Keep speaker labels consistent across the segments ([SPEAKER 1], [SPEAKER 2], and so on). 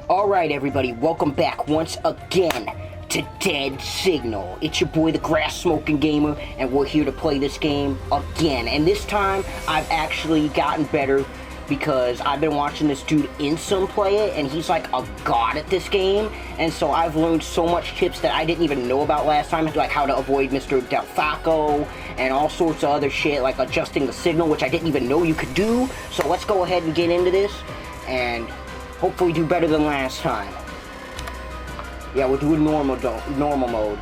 [SPEAKER 1] Alright everybody, welcome back once again to Dead Signal. It's your boy the Grass Smoking Gamer, and we're here to play this game again. And this time, I've actually gotten better because I've been watching this dude Insym play it, and he's like a god at this game. And so I've learned so much tips that I didn't even know about last time, like how to avoid Mr. Delfalco, and all sorts of other shit, like adjusting the signal, which I didn't even know you could do. So let's go ahead and get into this, and hopefully do better than last time. Yeah, we're doing normal mode.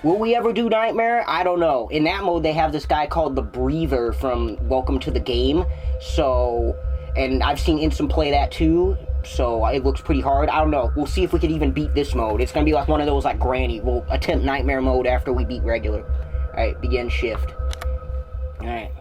[SPEAKER 1] Will we ever do Nightmare? I don't know. In that mode, they have this guy called the Breather from Welcome to the Game. So, and I've seen Insym play that too. So it looks pretty hard. I don't know. We'll see if we can even beat this mode. It's gonna be like one of those like Granny. We'll attempt Nightmare mode after we beat regular. Alright, begin shift. Alright.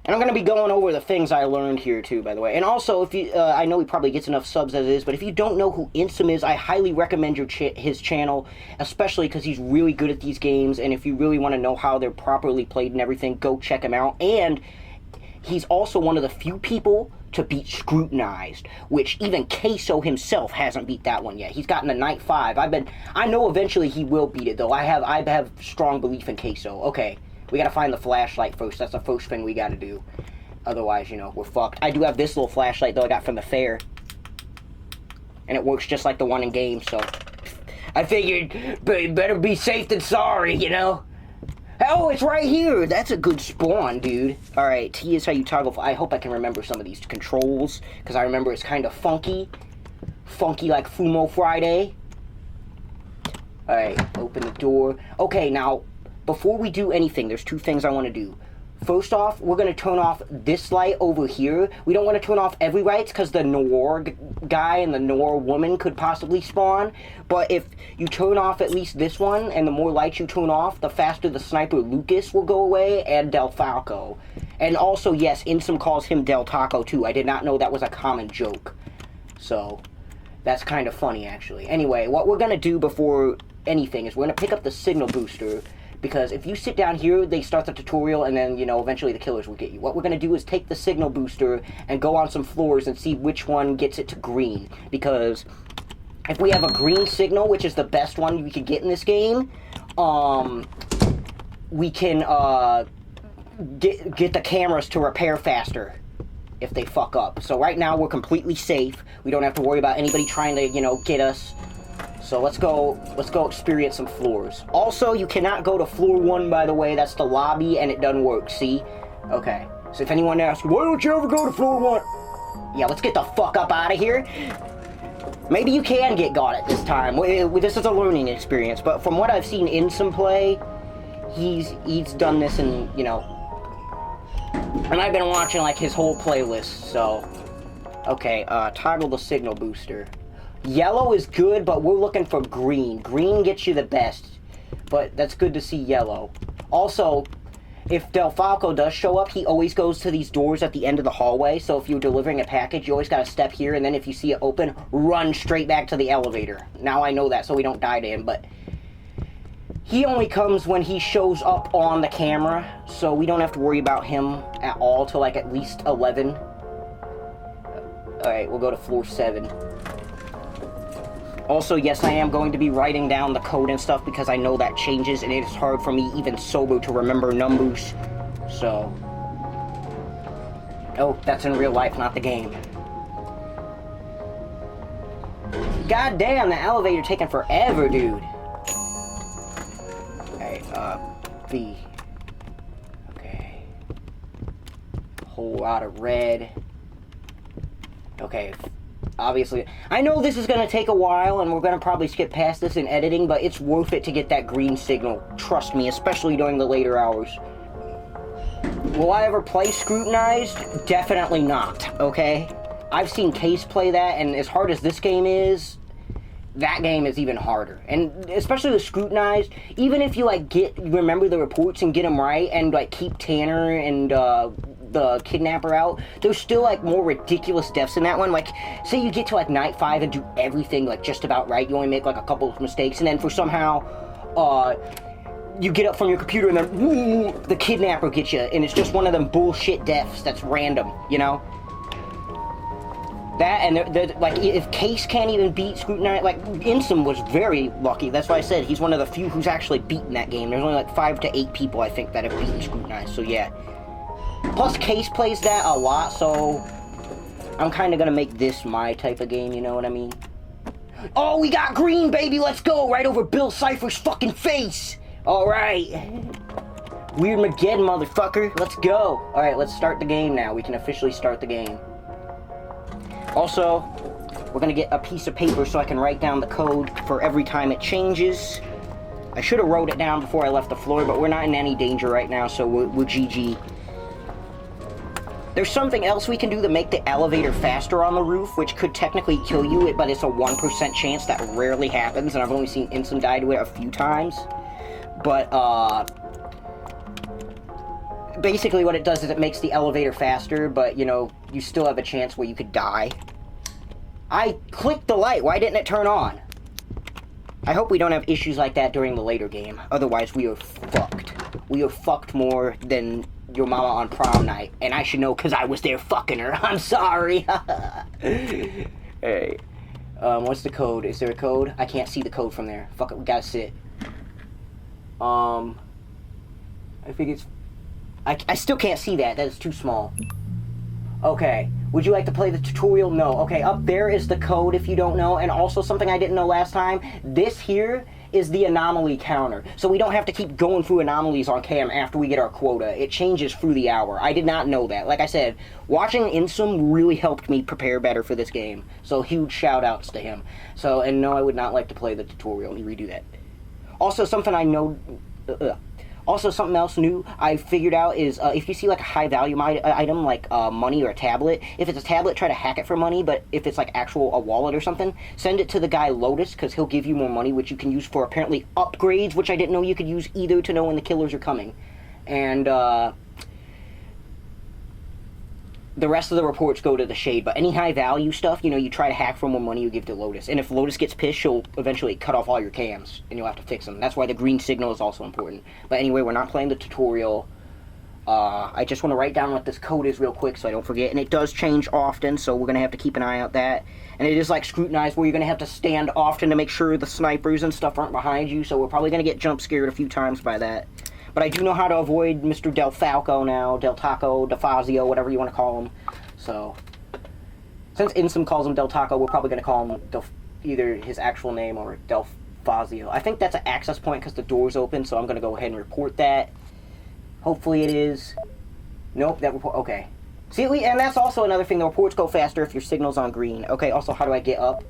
[SPEAKER 1] And I'm going to be going over the things I learned here, too, by the way. And also, if you, I know he probably gets enough subs as it is, but if you don't know who Insym is, I highly recommend his channel, especially because he's really good at these games, and if you really want to know how they're properly played and everything, go check him out. And he's also one of the few people to beat Scrutinized, which even Queso himself hasn't beat that one yet. He's gotten a Night 5. I know eventually he will beat it, though. I have strong belief in Queso. Okay. We gotta find the flashlight first. That's the first thing we gotta do. Otherwise, you know, we're fucked. I do have this little flashlight, though, I got from the fair. And it works just like the one in game, so I figured, better be safe than sorry, you know? Oh, it's right here! That's a good spawn, dude. Alright, T is how you toggle. I hope I can remember some of these controls, because I remember it's kind of funky. Funky like Fumo Friday. Alright, open the door. Okay, now, before we do anything, there's two things I want to do. First off, we're going to turn off this light over here. We don't want to turn off every lights because the Noir guy and the Noir woman could possibly spawn. But if you turn off at least this one, and the more lights you turn off, the faster the sniper Lucus will go away, and Delfalco. And also, yes, Insym calls him Del Taco too. I did not know that was a common joke. So, that's kind of funny actually. Anyway, what we're going to do before anything is we're going to pick up the signal booster. Because if you sit down here, they start the tutorial, and then, you know, eventually the killers will get you. What we're going to do is take the signal booster and go on some floors and see which one gets it to green. Because if we have a green signal, which is the best one we could get in this game, we can get the cameras to repair faster if they fuck up. So right now, we're completely safe. We don't have to worry about anybody trying to, you know, get us. So let's go experience some floors. Also, you cannot go to floor 1, by the way. That's the lobby, and it doesn't work, see? Okay. So if anyone asks, why don't you ever go to floor 1? Yeah, let's get the fuck up out of here. Maybe you can get got at this time. This is a learning experience, but from what I've seen Insym play, he's done this in, you know... And I've been watching, like, his whole playlist, so... Okay, toggle the signal booster. Yellow is good, but we're looking for green. Green gets you the best, but that's good to see yellow. Also, if Delfalco does show up, he always goes to these doors at the end of the hallway, so if you're delivering a package, you always gotta step here, and then if you see it open, run straight back to the elevator. Now I know that, so we don't die to him, but he only comes when he shows up on the camera, so we don't have to worry about him at all till like at least 11. Alright, we'll go to floor 7. Also, yes, I am going to be writing down the code and stuff because I know that changes, and it is hard for me, even sober, to remember numbers. So... Oh, that's in real life, not the game. God damn, the elevator taking forever, dude. Alright, B. Okay. Whole lot of red. Okay. Obviously, I know this is going to take a while, and we're going to probably skip past this in editing, but it's worth it to get that green signal. Trust me, especially during the later hours. Will I ever play Scrutinized? Definitely not, okay? I've seen Case play that, and as hard as this game is, that game is even harder. And especially the Scrutinized, even if you, like, remember the reports and get them right, and, like, keep Tanner and, the kidnapper out, there's still like more ridiculous deaths in that one. Like, say you get to like night 5 and do everything like just about right, you only make like a couple of mistakes, and then for somehow you get up from your computer and then the kidnapper gets you, and it's just one of them bullshit deaths that's random, you know? That, and like, if Case can't even beat Scrutinize, like, Insym was very lucky. That's why I said he's one of the few who's actually beaten that game. There's only like 5 to 8 people, I think, that have beaten Scrutinize, so yeah. Plus, Case plays that a lot, so I'm kind of gonna make this my type of game, you know what I mean? Oh, we got green, baby, let's go! Right over Bill Cipher's fucking face! Alright. Weird Mageddon, motherfucker. Let's go. Alright, let's start the game now. We can officially start the game. Also, we're gonna get a piece of paper so I can write down the code for every time it changes. I should have wrote it down before I left the floor, but we're not in any danger right now, so we're GG. There's something else we can do to make the elevator faster on the roof, which could technically kill you, but it's a 1% chance that rarely happens, and I've only seen Insym die to it a few times. But, basically what it does is it makes the elevator faster, but, you know, you still have a chance where you could die. I clicked the light. Why didn't it turn on? I hope we don't have issues like that during the later game. Otherwise, we are fucked. We are fucked more than your mama on prom night. And I should know because I was there fucking her. I'm sorry. Hey. What's the code? Is there a code? I can't see the code from there. Fuck it, we gotta sit. I think it's... I still can't see that. That is too small. Okay. Would you like to play the tutorial? No. Okay, up there is the code if you don't know. And also something I didn't know last time. This here is the anomaly counter. So we don't have to keep going through anomalies on cam after we get our quota. It changes through the hour. I did not know that. Like I said, watching Insym really helped me prepare better for this game. So huge shout outs to him. So, and no, I would not like to play the tutorial. Let me redo that. Also, something I know... Also, something else new I figured out is if you see like a high value item like money or a tablet, if it's a tablet, try to hack it for money, but if it's like a wallet or something, send it to the guy Lotus, because he'll give you more money, which you can use for apparently upgrades, which I didn't know you could use either to know when the killers are coming. And the rest of the reports go to the Shade, but any high value stuff, you know, you try to hack for more money, you give to Lotus. And if Lotus gets pissed, she'll eventually cut off all your cams, and you'll have to fix them. That's why the green signal is also important. But anyway, we're not playing the tutorial. I just want to write down what this code is real quick so I don't forget. And it does change often, so we're going to have to keep an eye out that. And it is like Scrutinize, where you're going to have to stand often to make sure the snipers and stuff aren't behind you, so we're probably going to get jump scared a few times by that. But I do know how to avoid Mr. Delfalco now, Del Taco, DeFazio, whatever you want to call him. So, since Insym calls him Del Taco, we're probably going to call him either his actual name or Delfazio. I think that's an access point because the door's open, so I'm going to go ahead and report that. Hopefully it is. Nope, that report, okay. See, and that's also another thing, the reports go faster if your signal's on green. Okay, also, how do I get up?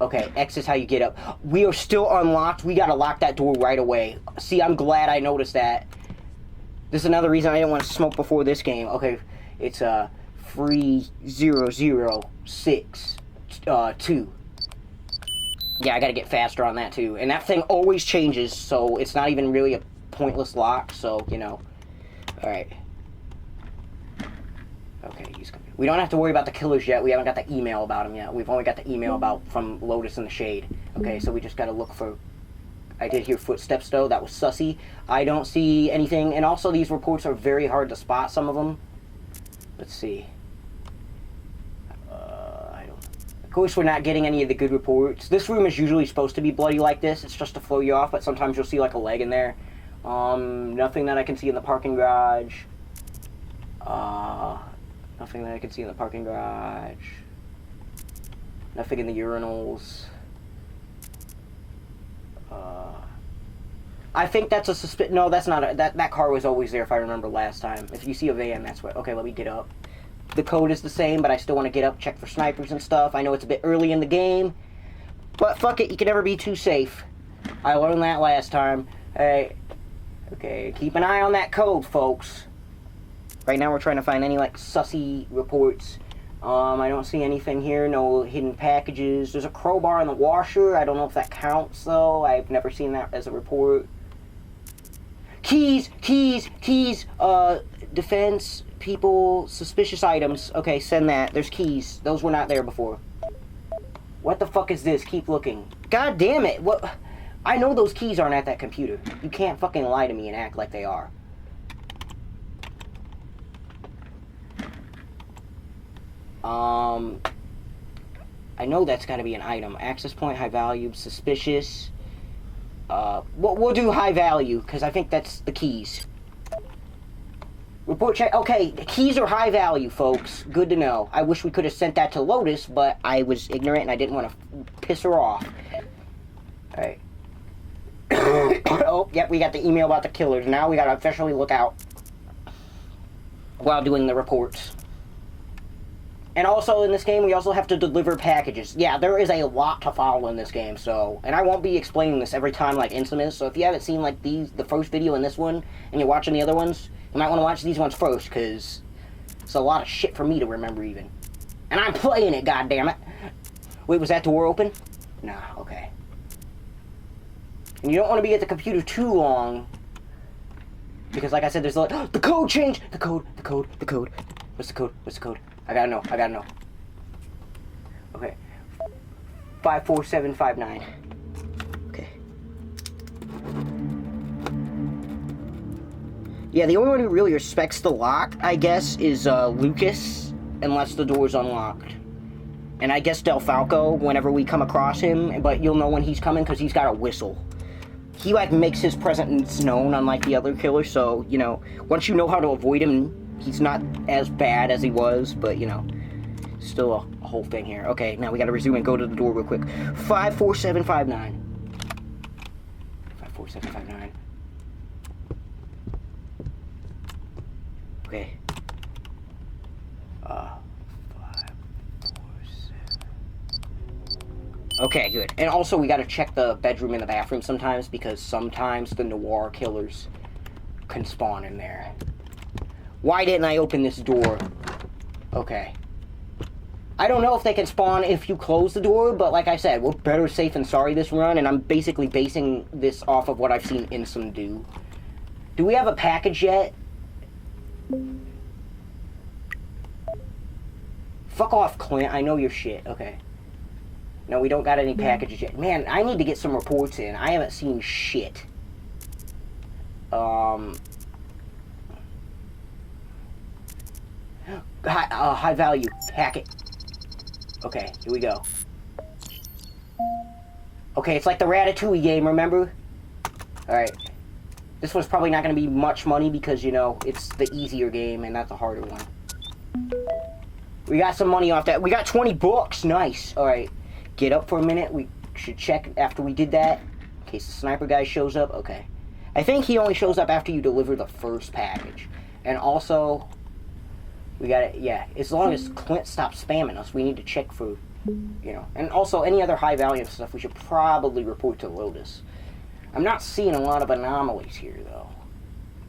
[SPEAKER 1] Okay, X is how you get up. We are still unlocked. We gotta lock that door right away. See, I'm glad I noticed that. This is another reason I didn't want to smoke before this game. Okay, it's 3006-2. Yeah, I gotta get faster on that too. And that thing always changes, so it's not even really a pointless lock, so, you know. Alright. Okay, he's coming. We don't have to worry about the killers yet. We haven't got the email about them yet. We've only got the email about from Lotus and the Shade. Okay, so we just gotta look for... I did hear footsteps, though. That was sussy. I don't see anything. And also, these reports are very hard to spot, some of them. Let's see. Of course, we're not getting any of the good reports. This room is usually supposed to be bloody like this. It's just to throw you off, but sometimes you'll see, like, a leg in there. Nothing that I can see in the parking garage. Nothing that I can see in the parking garage. Nothing in the urinals. I think that's a suspicion. No, that's not a... That car was always there if I remember last time. If you see a van, that's what... Okay, let me get up. The code is the same, but I still want to get up, check for snipers and stuff. I know it's a bit early in the game. But fuck it, you can never be too safe. I learned that last time. Hey. Okay, keep an eye on that code, folks. Right now we're trying to find any, like, sussy reports. I don't see anything here. No hidden packages. There's a crowbar in the washer. I don't know if that counts, though. I've never seen that as a report. Keys! Keys! Keys! Defense, people, suspicious items. Okay, send that. There's keys. Those were not there before. What the fuck is this? Keep looking. God damn it! What? I know those keys aren't at that computer. You can't fucking lie to me and act like they are. I know that's got to be an item. Access point, high value, suspicious. We'll do high value, because I think that's the keys. Report check. Okay, keys are high value, folks. Good to know. I wish we could have sent that to Lotus, but I was ignorant and I didn't want to piss her off. Alright. Oh, yep, we got the email about the killers. Now we gotta officially look out while doing the reports. And also in this game, we also have to deliver packages. Yeah, there is a lot to follow in this game, so... And I won't be explaining this every time like Insym is, so if you haven't seen like the first video in this one, and you're watching the other ones, you might want to watch these ones first, because it's a lot of shit for me to remember even. And I'm playing it, goddammit! Wait, was that door open? Nah, okay. And you don't want to be at the computer too long, because like I said, there's like, oh, the code changed! The code. What's the code? I gotta know. Okay. 54759. Okay. Yeah, the only one who really respects the lock, I guess, is Lucus, unless the door's unlocked. And I guess Delfalco, whenever we come across him, but you'll know when he's coming because he's got a whistle. He, like, makes his presence known, unlike the other killers, so, you know, once you know how to avoid him, he's not as bad as he was, but, you know, still a whole thing here. Okay, now we gotta resume and go to the door real quick. 54759. 54759. Okay. 547. Okay, good. And also, we gotta check the bedroom and the bathroom sometimes, because sometimes the noir killers can spawn in there. Why didn't I open this door? Okay. I don't know if they can spawn if you close the door, but like I said, we're better safe than sorry this run, and I'm basically basing this off of what I've seen Insym do. Do we have a package yet? Fuck off, Clint. I know your shit. Okay. No, we don't got any packages yet. Man, I need to get some reports in. I haven't seen shit. High value. Hack it. Okay, here we go. Okay, it's like the Ratatouille game, remember? Alright. This one's probably not going to be much money because, you know, it's the easier game and not the harder one. We got some money off that. We got 20 bucks. Nice. Alright. Get up for a minute. We should check after we did that. In case the sniper guy shows up. Okay. I think he only shows up after you deliver the first package. And also... we gotta, yeah, as long as Clint stops spamming us, we need to check for, you know, and also any other high value stuff we should probably report to Lotus. I'm not seeing a lot of anomalies here, though.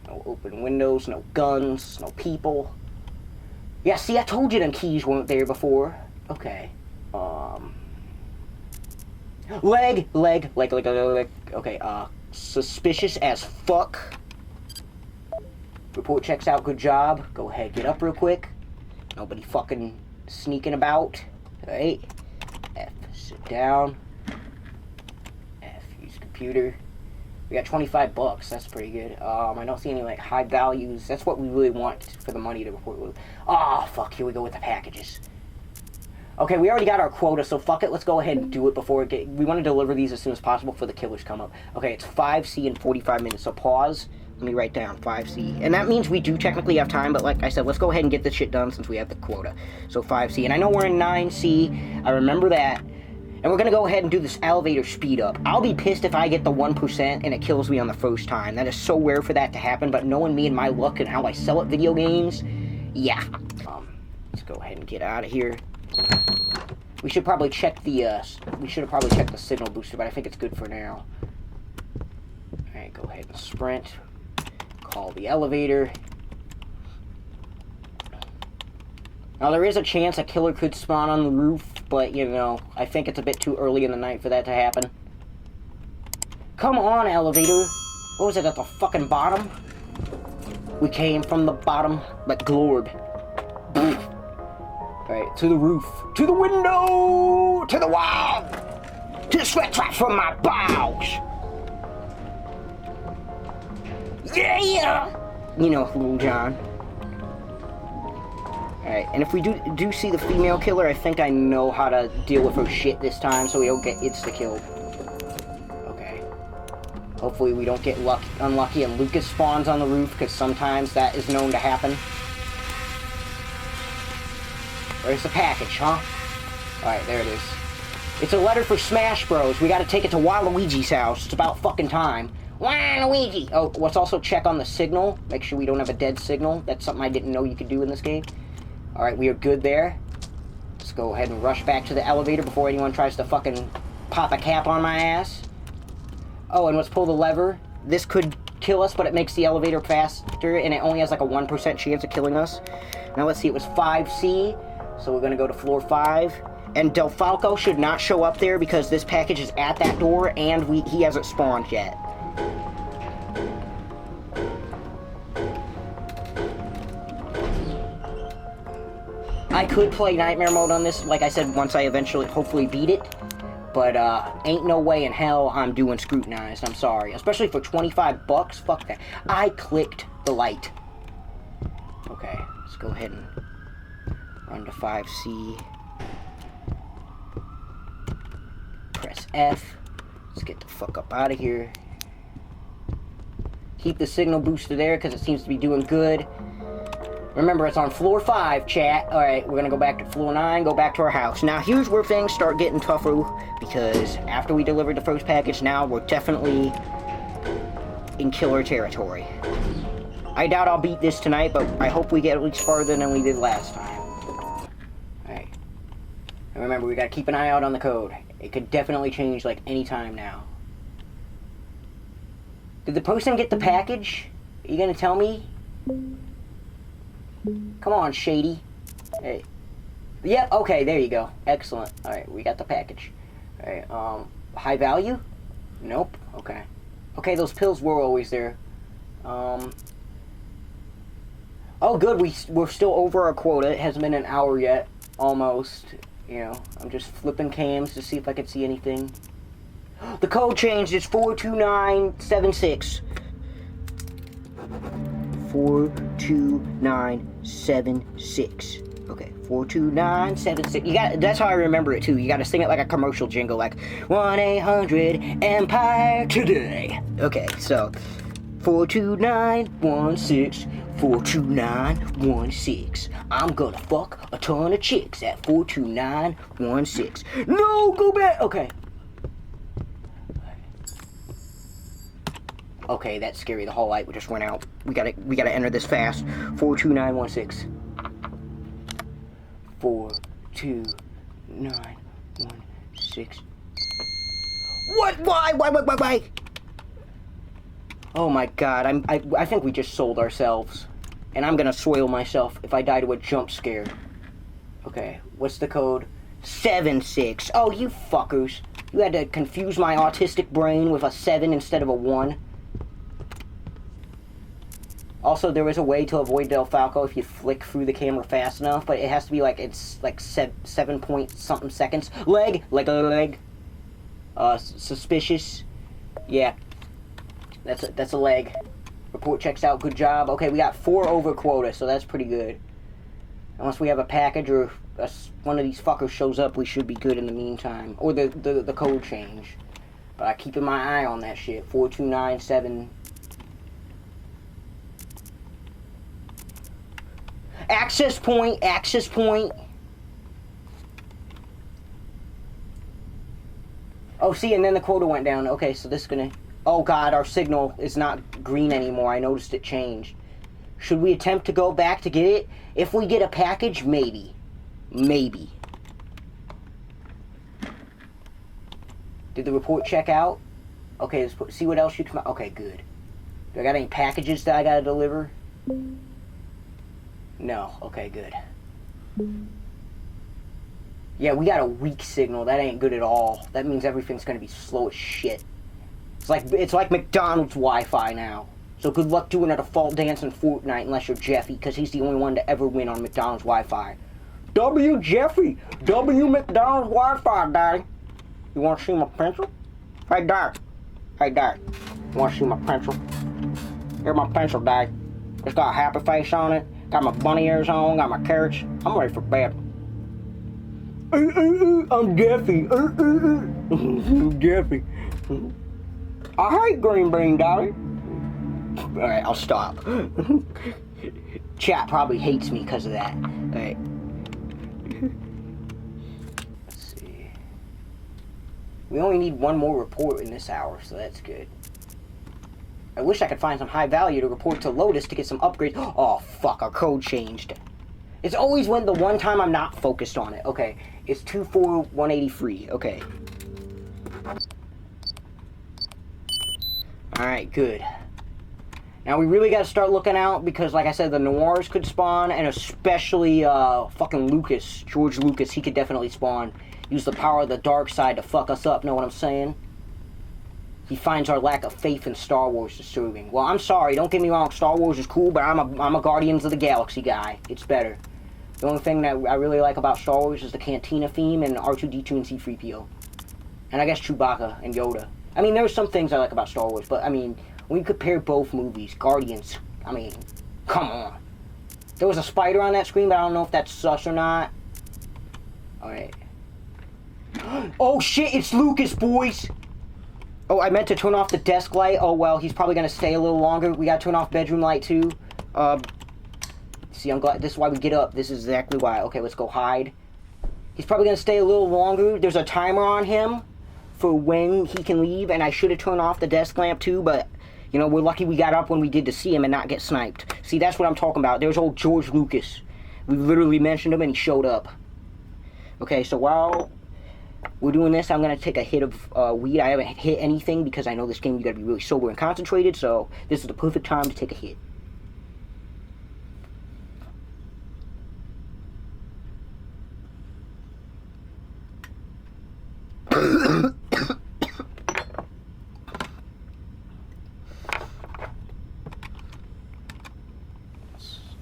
[SPEAKER 1] No open windows, no guns, no people. Yeah, see, I told you them keys weren't there before. Okay. Leg. Okay, suspicious as fuck. Report checks out, good job. Go ahead, get up real quick. Nobody fucking sneaking about. Alright. F, sit down. F, use computer. We got 25 bucks, that's pretty good. I don't see any, like, high values. That's what we really want for the money to report with. Oh, fuck, here we go with the packages. Okay, we already got our quota, so fuck it. Let's go ahead and do it before we want to deliver these as soon as possible before the killers come up. Okay, it's 5C in 45 minutes, so pause. Let me write down 5C. And that means we do technically have time, but like I said, let's go ahead and get this shit done since we have the quota. So 5C. And I know we're in 9C. I remember that. And we're going to go ahead and do this elevator speed up. I'll be pissed if I get the 1% and it kills me on the first time. That is so rare for that to happen, but knowing me and my luck and how I sell at video games, yeah. Let's go ahead and get out of here. We should probably check the, we should have probably checked the signal booster, but I think it's good for now. Alright, go ahead and sprint. Call the elevator. Now, there is a chance a killer could spawn on the roof, but, you know, I think it's a bit too early in the night for that to happen. Come on, elevator. What was it, at the fucking bottom? We came from the bottom, like Glorb. Alright, to the roof. To the window! To the wall! To the sweat trap from my bowels! Yeah! You know, Little John. Alright, and if we do see the female killer, I think I know how to deal with her shit this time, so we don't get insta-killed. Okay. Hopefully we don't get unlucky and Lucus spawns on the roof, because sometimes that is known to happen. Where's the package, huh? Alright, there it is. It's a letter for Smash Bros. We gotta take it to Waluigi's house. It's about fucking time. Waluigi! Oh, let's also check on the signal. Make sure we don't have a dead signal. That's something I didn't know you could do in this game. Alright, we are good there. Let's go ahead and rush back to the elevator before anyone tries to fucking pop a cap on my ass. Oh, and let's pull the lever. This could kill us, but it makes the elevator faster, and it only has like a 1% chance of killing us. Now let's see, it was 5C, so we're gonna go to floor 5. And Delfalco should not show up there because this package is at that door, and he hasn't spawned yet. I could play Nightmare Mode on this, like I said, once I eventually, hopefully beat it. But, ain't no way in hell I'm doing Scrutinized, I'm sorry. Especially for 25 bucks, fuck that. I clicked the light. Okay, let's go ahead and run to 5C. Press F. Let's get the fuck up out of here. Keep the signal booster there, because it seems to be doing good. Remember, it's on floor 5, chat. Alright, we're gonna go back to floor 9, go back to our house. Now, here's where things start getting tougher, because after we delivered the first package, now we're definitely in killer territory. I doubt I'll beat this tonight, but I hope we get at least farther than we did last time. Alright. And remember, we gotta keep an eye out on the code. It could definitely change, like, any time now. Did the person get the package? Are you gonna tell me? Come on, Shady. Hey. Yep, okay, there you go. Excellent. Alright, we got the package. Alright, high value? Nope. Okay. Okay, those pills were always there. Oh, good, we're still over our quota. It hasn't been an hour yet. Almost. You know, I'm just flipping cams to see if I can see anything. The code changed. It's 42976. 42976. Okay, 42976. You got. That's how I remember it too. You got to sing it like a commercial jingle, like 1-800-EMPIRE today. Okay, so 42916. 42916. I'm gonna fuck a ton of chicks at 42916. No, go back. Okay. Okay, that's scary. The hall light just went out. We gotta enter this fast. 42916. 42916. What? Why? Oh my god, I think we just sold ourselves. And I'm gonna soil myself if I die to a jump scare. Okay, what's the code? 76. Oh, you fuckers. You had to confuse my autistic brain with a 7 instead of a 1. Also, there is a way to avoid Delfalco if you flick through the camera fast enough, but it has to be like, it's like 7 point something seconds. Leg. Suspicious. Yeah. That's a leg. Report checks out, good job. Okay, we got 4 over quota, so that's pretty good. Unless we have a package or one of these fuckers shows up, we should be good in the meantime. Or the code change. But I'm keeping my eye on that shit. 4297. Access point. Oh, see, and then the quota went down. Okay, so this is gonna... Oh god, our signal is not green anymore. I noticed it changed. Should we attempt to go back to get it? If we get a package, maybe. Maybe. Did the report check out? Okay, let's see what else you come out. Okay, good. Do I got any packages that I gotta deliver? No. Okay, good. Yeah, we got a weak signal. That ain't good at all. That means everything's gonna be slow as shit. It's like McDonald's Wi-Fi now. So good luck doing a default dance in Fortnite unless you're Jeffy, because he's the only one to ever win on McDonald's Wi-Fi. W Jeffy! W McDonald's Wi-Fi, Daddy! You want to see my pencil? Hey, Dad. Hey, Dad. You want to see my pencil? Here's my pencil, Dad. It's got a happy face on it. Got my bunny ears on, got my carrots. I'm ready for bed. I'm Jeffy. I'm Jeffy. I hate green bean, Dolly. Alright, I'll stop. Chat probably hates me because of that. Alright. Let's see. We only need one more report in this hour, so that's good. I wish I could find some high value to report to Lotus to get some upgrades. Oh, fuck, our code changed. It's always when the one time I'm not focused on it. Okay, it's 24183. Okay. Alright, good. Now we really gotta start looking out because, like I said, the Noirs could spawn, and especially, fucking Lucus. George Lucas, he could definitely spawn. Use the power of the dark side to fuck us up, know what I'm saying? He finds our lack of faith in Star Wars disturbing. Well, I'm sorry, don't get me wrong, Star Wars is cool, but I'm a Guardians of the Galaxy guy. It's better. The only thing that I really like about Star Wars is the Cantina theme and R2-D2 and C-3PO. And I guess Chewbacca and Yoda. I mean, there's some things I like about Star Wars, but I mean, when you compare both movies, Guardians, I mean, come on. There was a spider on that screen, but I don't know if that's sus or not. Alright. Oh shit, it's Lucas, boys! Oh, I meant to turn off the desk light. Oh, well, he's probably going to stay a little longer. We got to turn off bedroom light, too. See, I'm glad. This is why we get up. This is exactly why. Okay, let's go hide. He's probably going to stay a little longer. There's a timer on him for when he can leave, and I should have turned off the desk lamp, too, but, you know, we're lucky we got up when we did to see him and not get sniped. See, that's what I'm talking about. There's old George Lucas. We literally mentioned him, and he showed up. Okay, so while we're doing this, I'm going to take a hit of weed. I haven't hit anything because I know this game you got to be really sober and concentrated, so this is the perfect time to take a hit.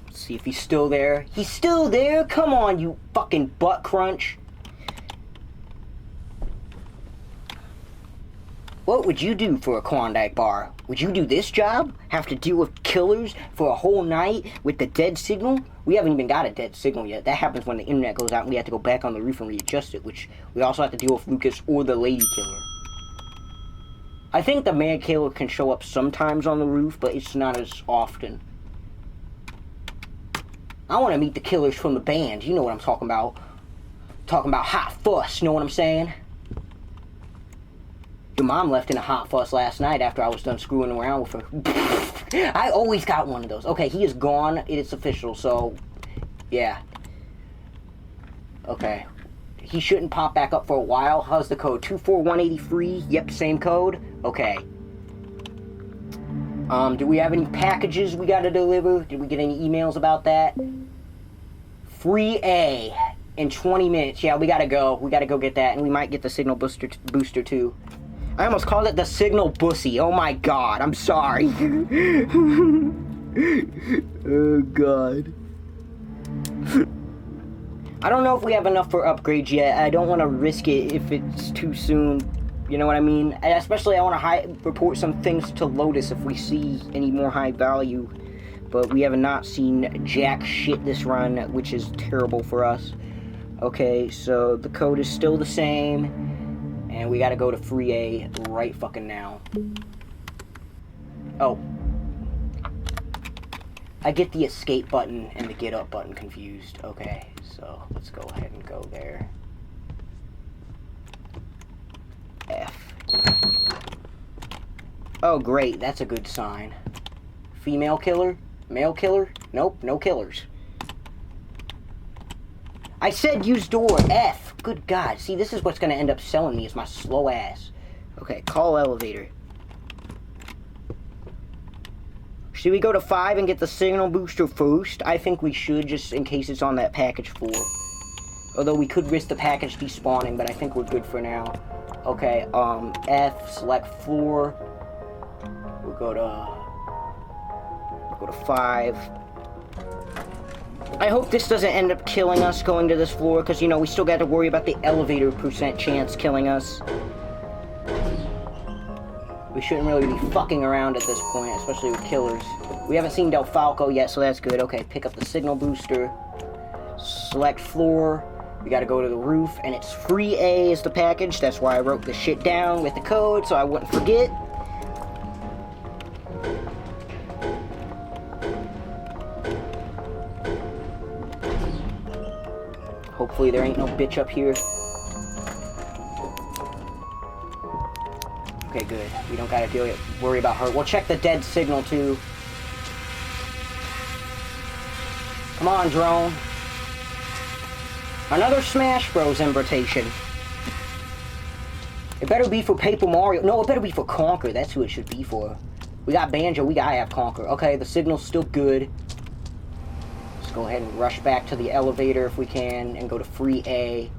[SPEAKER 1] Let's see if he's still there. He's still there? Come on, you fucking butt crunch. What would you do for a Klondike bar? Would you do this job? Have to deal with killers for a whole night with the dead signal? We haven't even got a dead signal yet. That happens when the internet goes out and we have to go back on the roof and readjust it, which we also have to deal with Lucas or the lady killer. I think the man killer can show up sometimes on the roof, but it's not as often. I want to meet the killers from the band. You know what I'm talking about. Talking about hot fuss, you know what I'm saying? Your mom left in a hot fuss last night after I was done screwing around with her. I always got one of those. Okay, he is gone. It's official, so yeah. Okay. He shouldn't pop back up for a while. How's the code? 24183? Yep, same code. Okay. Do we have any packages we gotta deliver? Did we get any emails about that? Free A in 20 minutes. Yeah, we gotta go. We gotta go get that, and we might get the signal booster too. I almost called it the signal bussy. Oh my god, I'm sorry. Oh god. I don't know if we have enough for upgrades yet. I don't want to risk it if it's too soon. You know what I mean? And especially I want to report some things to Lotus if we see any more high value. But we have not seen jack shit this run, which is terrible for us. Okay, so the code is still the same. And we gotta go to free A right fucking now. Oh. I get the escape button and the get up button confused. Okay, so let's go ahead and go there. F. Oh great, that's a good sign. Female killer? Male killer? Nope, no killers. I said use door, F. Good God, see this is what's gonna end up selling me is my slow ass. Okay, call elevator. Should we go to 5 and get the signal booster first? I think we should, just in case it's on that package floor. Although we could risk the package despawning, but I think we're good for now. Okay, F, select floor. We'll go to 5. I hope this doesn't end up killing us going to this floor, because, you know, we still got to worry about the elevator % chance killing us. We shouldn't really be fucking around at this point, especially with killers. We haven't seen Delfalco yet, so that's good. Okay, pick up the signal booster. Select floor. We gotta go to the roof, and it's free A is the package. That's why I wrote the shit down with the code, so I wouldn't forget. Hopefully there ain't no bitch up here. Okay, good. We don't gotta worry about her. We'll check the dead signal, too. Come on, drone. Another Smash Bros. Invitation. It better be for Paper Mario. No, it better be for Conker. That's who it should be for. We got Banjo. We gotta have Conker. Okay, the signal's still good. Let's go ahead and rush back to the elevator if we can and go to free A.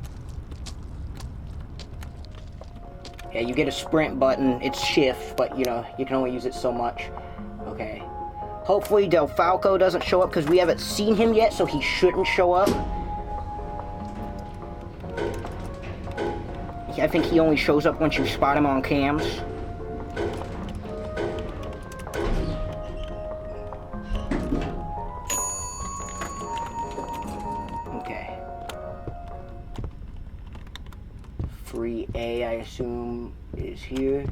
[SPEAKER 1] Yeah, you get a sprint button. It's shift, but, you know, you can only use it so much. Okay. Hopefully Delfalco doesn't show up because we haven't seen him yet, so he shouldn't show up. I think he only shows up once you spot him on cams. Okay. Free A, I assume, is here.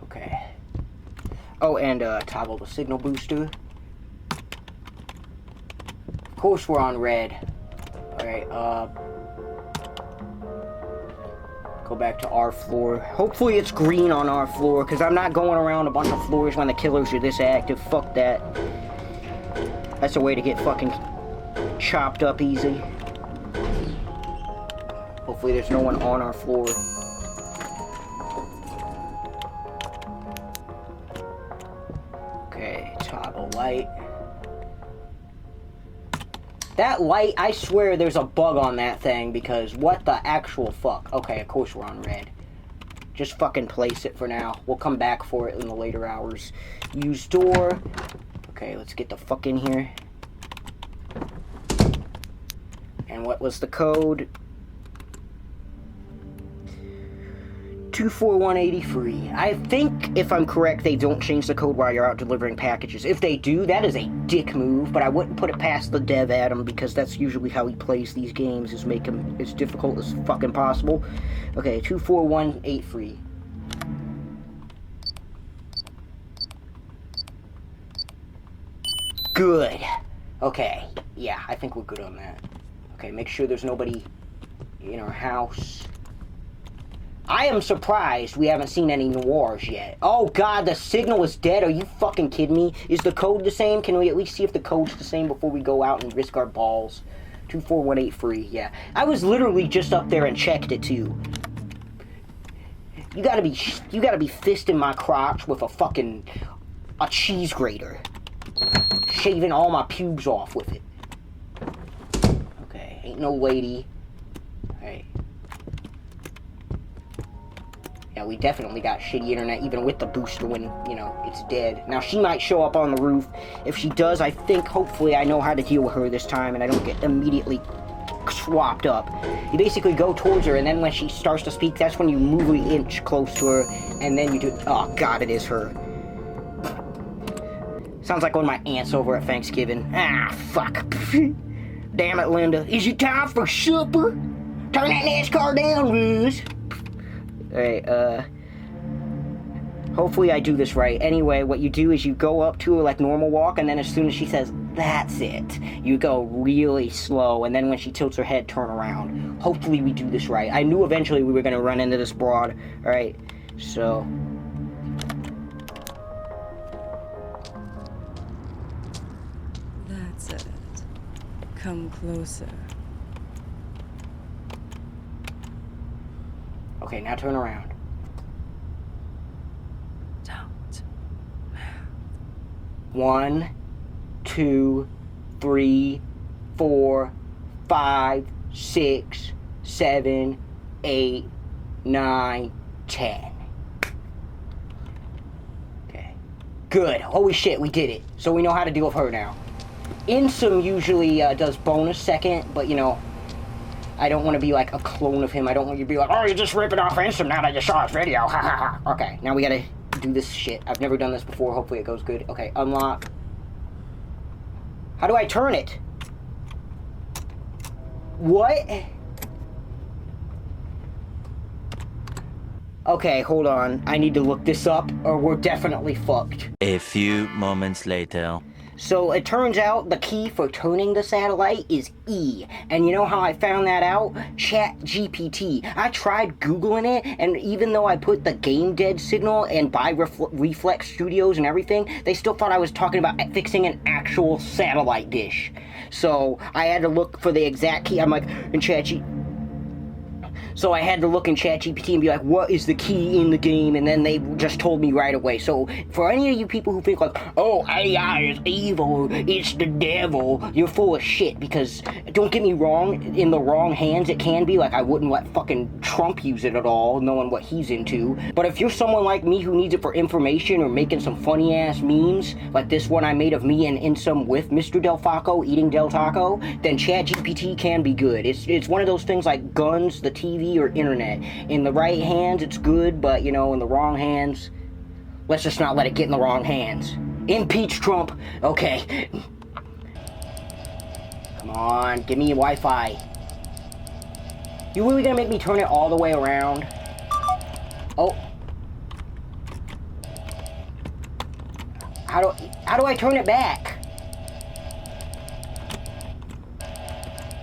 [SPEAKER 1] Okay. Oh, and toggle the signal booster. Of course we're on red. Alright, go back to our floor. Hopefully it's green on our floor, because I'm not going around a bunch of floors when the killers are this active. Fuck that. That's a way to get fucking chopped up easy. Hopefully there's no one on our floor. Okay, toggle light. That light, I swear there's a bug on that thing, because what the actual fuck? Okay, of course we're on red. Just fucking place it for now. We'll come back for it in the later hours. Use door. Okay, let's get the fuck in here. And what was the code? 24183. I think, if I'm correct, they don't change the code while you're out delivering packages. If they do, that is a dick move, but I wouldn't put it past the dev Adam, because that's usually how he plays these games, is make them as difficult as fucking possible. Okay, 24183. Good. Okay, yeah, I think we're good on that. Okay, make sure there's nobody in our house. I am surprised we haven't seen any Noirs yet. Oh god, the signal is dead. Are you fucking kidding me? Is the code the same? Can we at least see if the code's the same before we go out and risk our balls? 24183, yeah. I was literally just up there and checked it too. You gotta be fisting my crotch with a cheese grater. Shaving all my pubes off with it. Okay, ain't no lady. Alright. Yeah, we definitely got shitty internet, even with the booster when, you know, it's dead. Now, she might show up on the roof. If she does, I think, hopefully, I know how to deal with her this time, and I don't get immediately swapped up. You basically go towards her, and then when she starts to speak, that's when you move an inch close to her, and then you do... Oh, God, it is her. Sounds like one of my aunts over at Thanksgiving. Ah, fuck. Damn it, Linda. Is it time for supper? Turn that NASCAR down, Ruz. Alright, hopefully I do this right. Anyway, what you do is you go up to her like normal walk, and then as soon as she says, that's it, you go really slow, and then when she tilts her head, turn around. Hopefully we do this right. I knew eventually we were going to run into this broad. Alright, so...
[SPEAKER 2] That's it. Come closer.
[SPEAKER 1] Okay, now turn around.
[SPEAKER 2] Don't move.
[SPEAKER 1] 1, 2, 3, 4, 5, 6, 7, 8, 9, 10. Okay. Good. Holy shit, we did it. So we know how to deal with her now. Insym usually does bonus second, but you know, I don't want to be like a clone of him. I don't want you to be like, oh, you're just ripping off Insym now that you saw his video. Ha ha ha. Okay, now we gotta do this shit. I've never done this before. Hopefully it goes good. Okay, unlock. How do I turn it? What? Okay, hold on. I need to look this up or we're definitely fucked.
[SPEAKER 3] A few moments later.
[SPEAKER 1] So it turns out the key for turning the satellite is E. And you know how I found that out? ChatGPT. I tried Googling it, and even though I put the game dead signal and by Reflex Studios and everything, they still thought I was talking about fixing an actual satellite dish. So I had to look for the exact key. I'm like, in ChatGPT. So I had to look in ChatGPT and be like, what is the key in the game? And then they just told me right away. So for any of you people who think like, oh, AI is evil, it's the devil, you're full of shit. Because don't get me wrong, in the wrong hands it can be. Like, I wouldn't let fucking Trump use it at all, knowing what he's into. But if you're someone like me who needs it for information or making some funny ass memes, like this one I made of me and Insym with Mr. Delfalco eating Del Taco, then ChatGPT can be good. It's one of those things like guns, the TV, or internet. In the right hands, it's good, but, you know, in the wrong hands, let's just not let it get in the wrong hands. Impeach Trump. Okay. Come on, give me Wi-Fi. You really gonna make me turn it all the way around? Oh. How do I turn it back?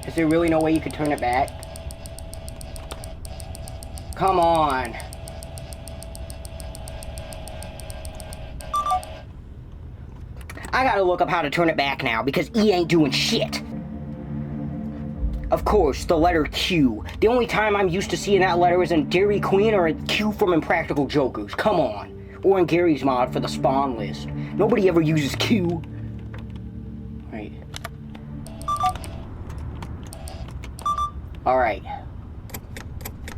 [SPEAKER 1] Is there really no way you could turn it back? Come on. I gotta look up how to turn it back now, because E ain't doing shit. Of course, the letter Q. The only time I'm used to seeing that letter is in Dairy Queen or in Q from Impractical Jokers. Come on. Or in Gary's mod for the spawn list. Nobody ever uses Q. Right. Alright.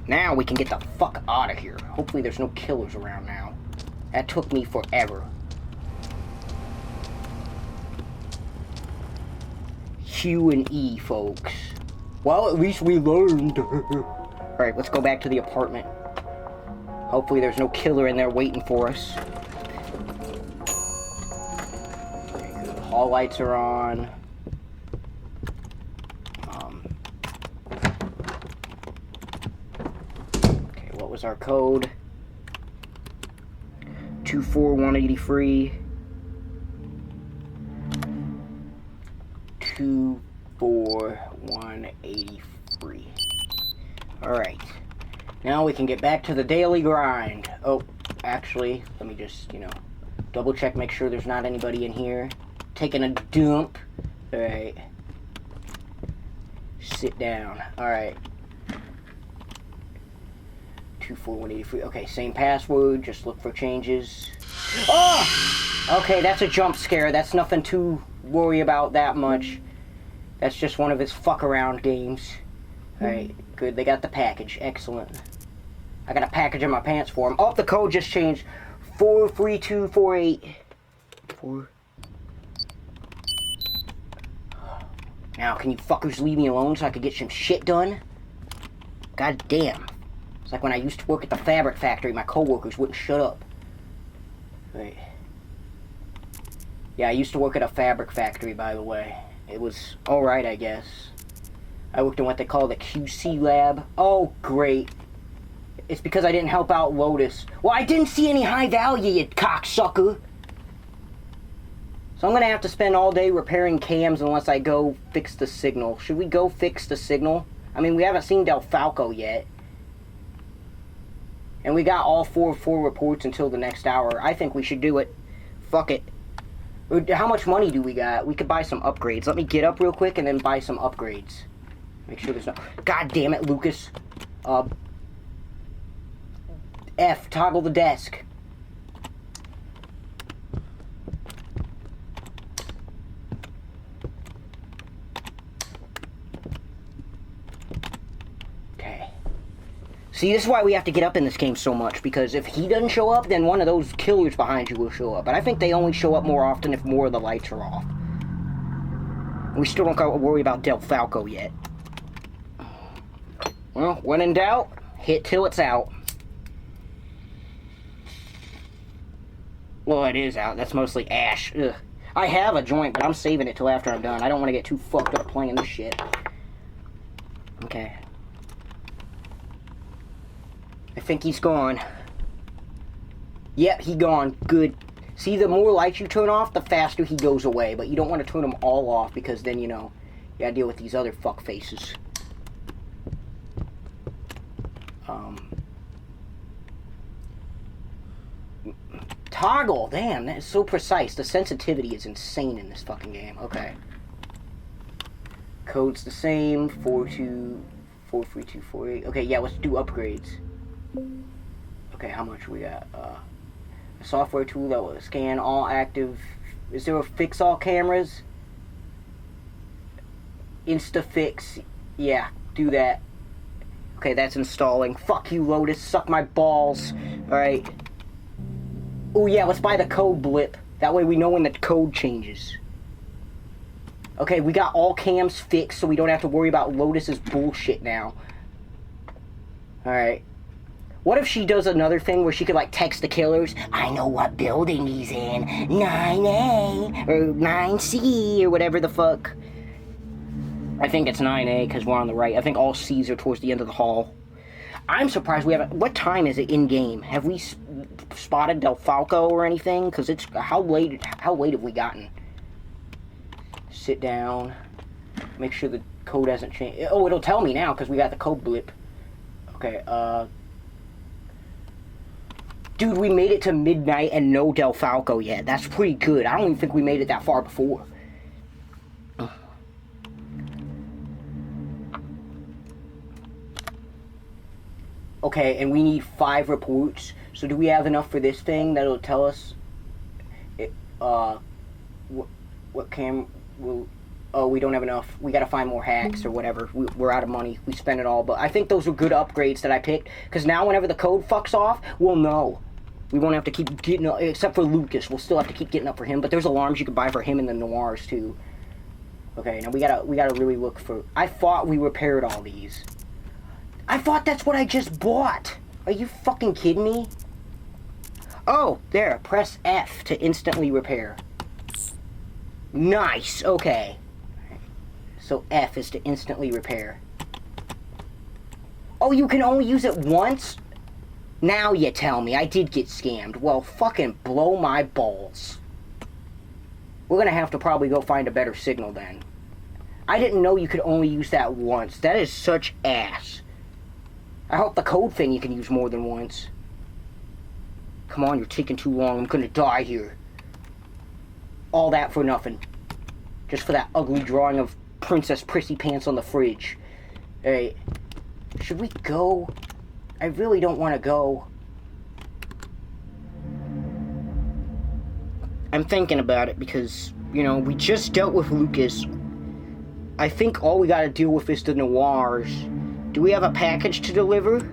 [SPEAKER 1] Now we can get the fuck out of here. Hopefully there's no killers around now. That took me forever. Q and E, folks. Well, at least we learned. Alright, let's go back to the apartment. Hopefully there's no killer in there waiting for us. Okay, good. Hall lights are on. What was our code? 24183. 24183. Alright. Now we can get back to the daily grind. Oh, actually, let me just, you know, double check, make sure there's not anybody in here. Taking a dump. Alright. Sit down. Alright. 24183. Okay, same password. Just look for changes. Oh! Okay, that's a jump scare. That's nothing to worry about that much. That's just one of his fuck around games. Alright, good. They got the package. Excellent. I got a package in my pants for him. Oh, the code just changed. 43248. 4. Now, can you fuckers leave me alone so I could get some shit done? God damn. It's like when I used to work at the fabric factory, my coworkers wouldn't shut up. Right. Yeah, I used to work at a fabric factory, by the way. It was alright, I guess. I worked in what they call the QC lab. Oh, great. It's because I didn't help out Lotus. Well, I didn't see any high value, you cocksucker. So I'm gonna have to spend all day repairing cams unless I go fix the signal. Should we go fix the signal? I mean, we haven't seen Delfalco yet. And we got all 4 reports until the next hour. I think we should do it. Fuck it. How much money do we got? We could buy some upgrades. Let me get up real quick and then buy some upgrades. Make sure there's no... God damn it, Lucus. F, toggle the desk. See, this is why we have to get up in this game so much, because if he doesn't show up, then one of those killers behind you will show up. But I think they only show up more often if more of the lights are off. We still don't got to worry about Delfalco yet. Well, when in doubt, hit till it's out. Well, it is out. That's mostly ash. Ugh. I have a joint, but I'm saving it till after I'm done. I don't want to get too fucked up playing this shit. Okay. I think he's gone. Yep, he gone. Good. See, the more lights you turn off, the faster he goes away. But you don't want to turn them all off because then, you know, you gotta deal with these other fuck faces. Toggle! Damn, that is so precise. The sensitivity is insane in this fucking game. Okay. Code's the same. 43248. Okay, yeah, let's do upgrades. Okay, how much we got? A software tool that will scan all active. Is there a fix all cameras? Insta-fix. Yeah, do that. Okay, that's installing. Fuck you, Lotus. Suck my balls. Alright. Oh yeah, let's buy the code blip. That way we know when the code changes. Okay, we got all cams fixed so we don't have to worry about Lotus's bullshit now. Alright. What if she does another thing where she could like text the killers, I know what building he's in, 9A or 9C or whatever the fuck. I think it's 9A because we're on the right. I think all C's are towards the end of the hall. I'm surprised we haven't... What time is it in-game? Have we spotted Delfalco or anything? Because it's... How late have we gotten? Sit down. Make sure the code hasn't changed. Oh, it'll tell me now because we got the code blip. Okay, Dude, we made it to midnight and no Delfalco yet. That's pretty good. I don't even think we made it that far before. Okay, and we need 5 reports. So do we have enough for this thing that'll tell us... what cam... Oh, we don't have enough. We gotta find more hacks or whatever. We're out of money. We spent it all. But I think those are good upgrades that I picked. Because now whenever the code fucks off, we'll know. We won't have to keep getting up. Except for Lucus. We'll still have to keep getting up for him. But there's alarms you can buy for him and the Noirs too. Okay, now we gotta really look for... I thought we repaired all these. I thought that's what I just bought. Are you fucking kidding me? Oh, there. Press F to instantly repair. Nice. Okay. So F is to instantly repair. Oh, you can only use it once? Now you tell me. I did get scammed. Well, fucking blow my balls. We're gonna have to probably go find a better signal then. I didn't know you could only use that once. That is such ass. I hope the code thing you can use more than once. Come on, you're taking too long. I'm gonna die here. All that for nothing. Just for that ugly drawing of Princess Prissy Pants on the fridge. Hey, should we go? I really don't want to go. I'm thinking about it because, you know, we just dealt with Lucus. I think all we gotta deal with is the Noirs. Do we have a package to deliver?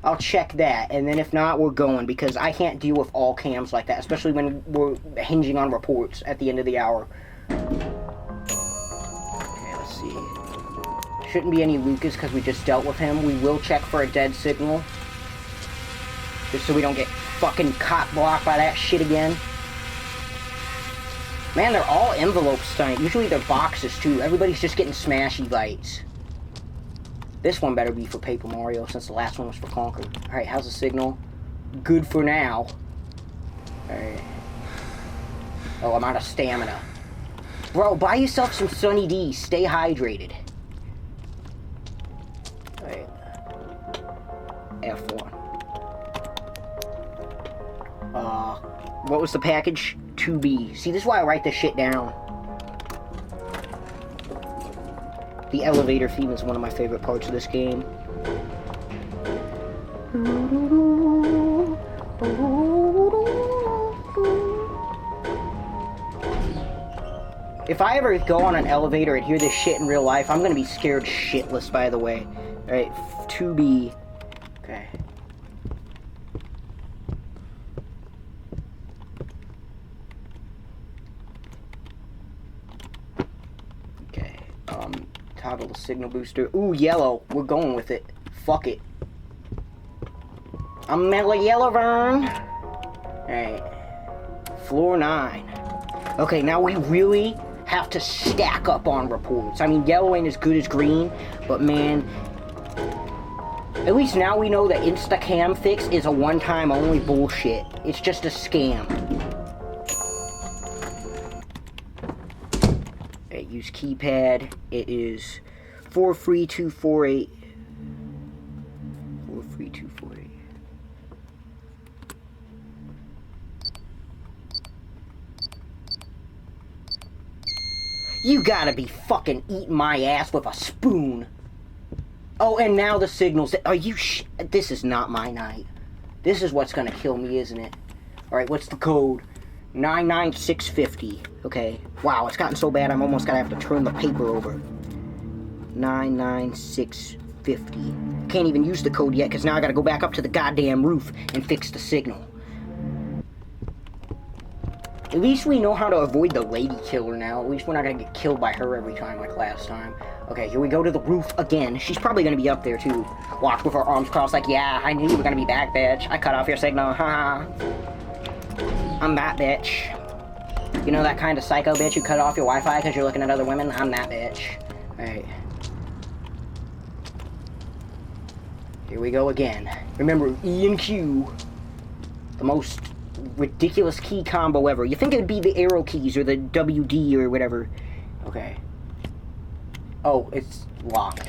[SPEAKER 1] I'll check that, and then if not, we're going, because I can't deal with all cams like that, especially when we're hinging on reports at the end of the hour. Okay, let's see. Shouldn't be any Lucas, because we just dealt with him. We will check for a dead signal. Just so we don't get fucking cop blocked by that shit again. Man, they're all envelopes tonight. Usually they're boxes, too. Everybody's just getting smashy lights. This one better be for Paper Mario, since the last one was for Conquer. Alright, how's the signal? Good for now. Alright. Oh, I'm out of stamina. Bro, buy yourself some Sunny D. Stay hydrated. Alright. F1. What was the package? 2B. See, this is why I write this shit down. The elevator theme is one of my favorite parts of this game. If I ever go on an elevator and hear this shit in real life, I'm gonna be scared shitless, by the way. Alright, 2B. Okay. Toggle the signal booster. Ooh, yellow. We're going with it. Fuck it. I'm Mellow Yellow Vern. Alright. Floor 9. Okay, now we really have to stack up on reports. I mean, yellow ain't as good as green, but man, at least now we know that Instacam fix is a one-time only bullshit. It's just a scam. Alright, use keypad. It is 43248. 43248. You gotta be fucking eating my ass with a spoon. Oh, and now the signals. Are you this is not my night. This is what's gonna kill me, isn't it? Alright, what's the code? 99650. Okay. Wow, it's gotten so bad I'm almost gonna have to turn the paper over. 99650. Can't even use the code yet, because now I gotta go back up to the goddamn roof and fix the signal. At least we know how to avoid the lady killer now. At least we're not gonna get killed by her every time like last time. Okay, here we go to the roof again. She's probably gonna be up there too. Walk with her arms crossed like, yeah, I knew you were gonna be back, bitch. I cut off your signal, haha. I'm that bitch. You know that kind of psycho bitch who cut off your Wi-Fi because you're looking at other women? I'm that bitch. Alright. Here we go again. Remember, E and Q. The most ridiculous key combo ever. You think it'd be the arrow keys or the WD or whatever. Okay. Oh, it's locked.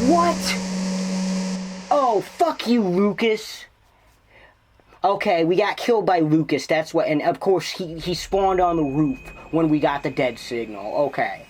[SPEAKER 1] What? Oh, fuck you, Lucus. Okay, we got killed by Lucus. That's what, and of course he spawned on the roof when we got the dead signal. Okay.